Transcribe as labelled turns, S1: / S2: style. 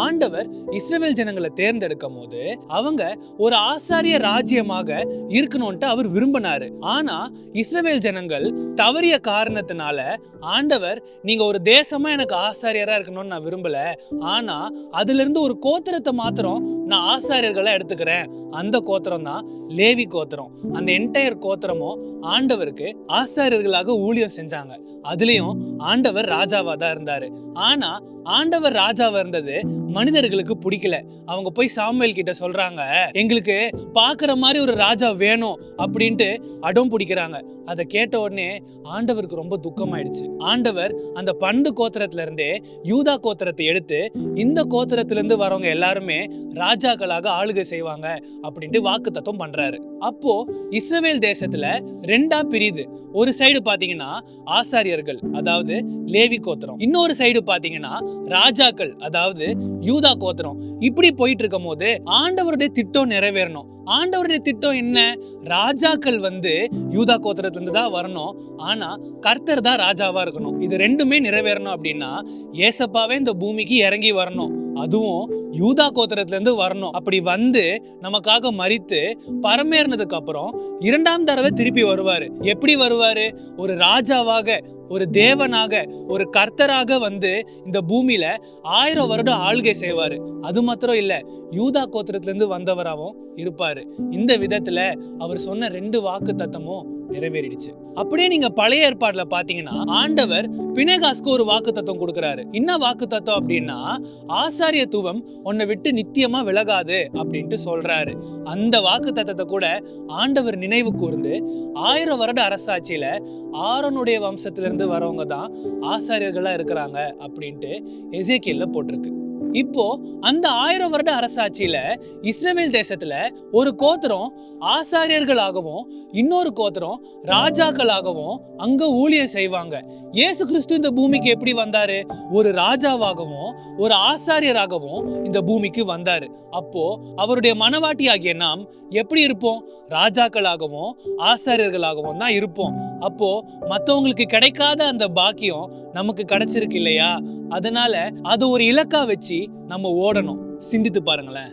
S1: ஆண்டவர் இஸ்ரவேல் ஜனங்களை தேர்ந்தெடுக்கும் போது அவங்க ஒரு ஆசாரிய ராஜ்யமாக இருக்கணும்ட்டு அவர் விரும்பினாரு. ஆனா இஸ்ரவேல் ஜனங்கள் தவறிய காரணத்தினால ஆண்டவர் நீங்க ஒரு தேசமா எனக்கு ஆசாரியரா இருக்கணும்னு நான் விரும்பல, ஆனா அதுல இருந்து ஒரு கோத்திரத்தை மாத்திரம் நான் ஆசாரியர்களை எடுத்துக்கிறேன். அந்த கோத்திரம் தான் லேவி கோத்திரம். அந்த என்டையர் கோத்திரமும் ஆண்டவருக்கு ஆசாரியர்களாக ஊழியம் செஞ்சாங்க. அதுலயும் ஆண்டவர் ராஜாவா தான் இருந்தாரு. ஆனா ஆண்டவர் ராஜாவா இருந்தது மனிதர்களுக்கு பிடிக்கல. அவங்க போய் சாமுவேல் கிட்ட சொல்றாங்க, எங்களுக்கு பாக்குற மாதிரி ஒரு ராஜா வேணும் அப்படின்ட்டு அடம் பிடிக்கிறாங்க. அதை கேட்ட உடனே ஆண்டவருக்கு ரொம்ப துக்கமாயிடுச்சு. ஆண்டவர் அந்த 12 கோத்திரத்துல இருந்தே யூதா கோத்திரத்தை எடுத்து இந்த கோத்திரத்திலிருந்து வரவங்க எல்லாருமே ராஜாக்களாக ஆளுகை செய்வாங்க அப்படின்ட்டு வாக்குத்தத்தம் பண்றாரு. அப்போ இஸ்ரவேல் தேசத்துல 2ஆ பிரியுது. ஒரு சைடு பாத்தீங்கன்னா ஆசாரியர்கள், அதாவது லேவி கோத்திரம், இன்னொரு சைடு பாத்தீங்கன்னா ராஜாக்கள், அதாவது யூதா கோத்திரம். இப்படி போயிட்டு இருக்கும் போது ஆண்டவருடைய திட்டம் நிறைவேறணும். ஆண்டவருடைய திட்டம் என்ன? ராஜாக்கள் யூதா கோத்திரத்துல இருந்து தான் வரணும், ஆனா கர்த்தர் தான் ராஜாவா இருக்கணும். இது ரெண்டுமே நிறைவேறணும் அப்படின்னா ஏசப்பாவே இந்த பூமிக்கு இறங்கி வரணும், அதுவும் யூதா கோத்திரத்துல இருந்து வரணும். அப்படி நமக்காக மரித்து பரமேறினதுக்கு அப்புறம் 2ஆம் தடவை திருப்பி வருவாரு. எப்படி வருவாரு? ஒரு ராஜாவாக, ஒரு தேவனாக, ஒரு கர்த்தராக இந்த பூமியில 1000 வருடம் ஆள்கை செய்வாரு. அது மாத்திரம் இல்ல, யூதா கோத்திரத்துல இருந்து வந்தவராகவும் இருப்பாரு. இந்த விதத்துல அவர் சொன்ன 2 வாக்கு தத்தமும் நிறைவேறிடுச்சு. அப்படியே நீங்க பழைய ஏற்பாடுல பாத்தீங்கன்னா ஆண்டவர் பினேகாஸ்க்கு ஒரு வாக்கு தத்தம் கொடுக்கிறாரு. என்ன வாக்கு தத்தம் அப்படின்னா, ஆசாரியத்துவம் உன்னை விட்டு நித்தியமா விலகாது அப்படின்ட்டு சொல்றாரு. அந்த வாக்கு தத்தத்தை கூட ஆண்டவர் நினைவு கூர்ந்து 1000 வருட அரசாட்சியில ஆரோனுடைய வம்சத்திலிருந்து வரவங்க தான் ஆசாரியர்களா இருக்கிறாங்க அப்படின்ட்டு எசேக்கியேல்ல போட்டிருக்கு. இப்போ அந்த 1000 வருட அரசாட்சியில இஸ்ரவேல் தேசத்துல ஒரு கோத்திரம் ஆசாரியர்களாகவும் இன்னொரு கோத்திரம் ராஜாக்களாகவும் அங்க ஊழியம் செய்வாங்க. இயேசு கிறிஸ்து இந்த பூமிக்கு எப்படி வந்தாரு? ஒரு ராஜாவாகவும் ஒரு ஆசாரியராகவும் இந்த பூமிக்கு வந்தாரு. அப்போ அவருடைய மனவாட்டி ஆகிய நாம் எப்படி இருப்போம்? ராஜாக்களாகவும் ஆசாரியர்களாகவும் தான் இருப்போம். அப்போ மற்றவங்களுக்கு கிடைக்காத அந்த பாக்கியம் நமக்கு கிடைச்சிருக்கு இல்லையா? அதனால அது ஒரு இலக்கா வச்சு நம்ம ஓடணும். சிந்தித்து பாருங்களேன்.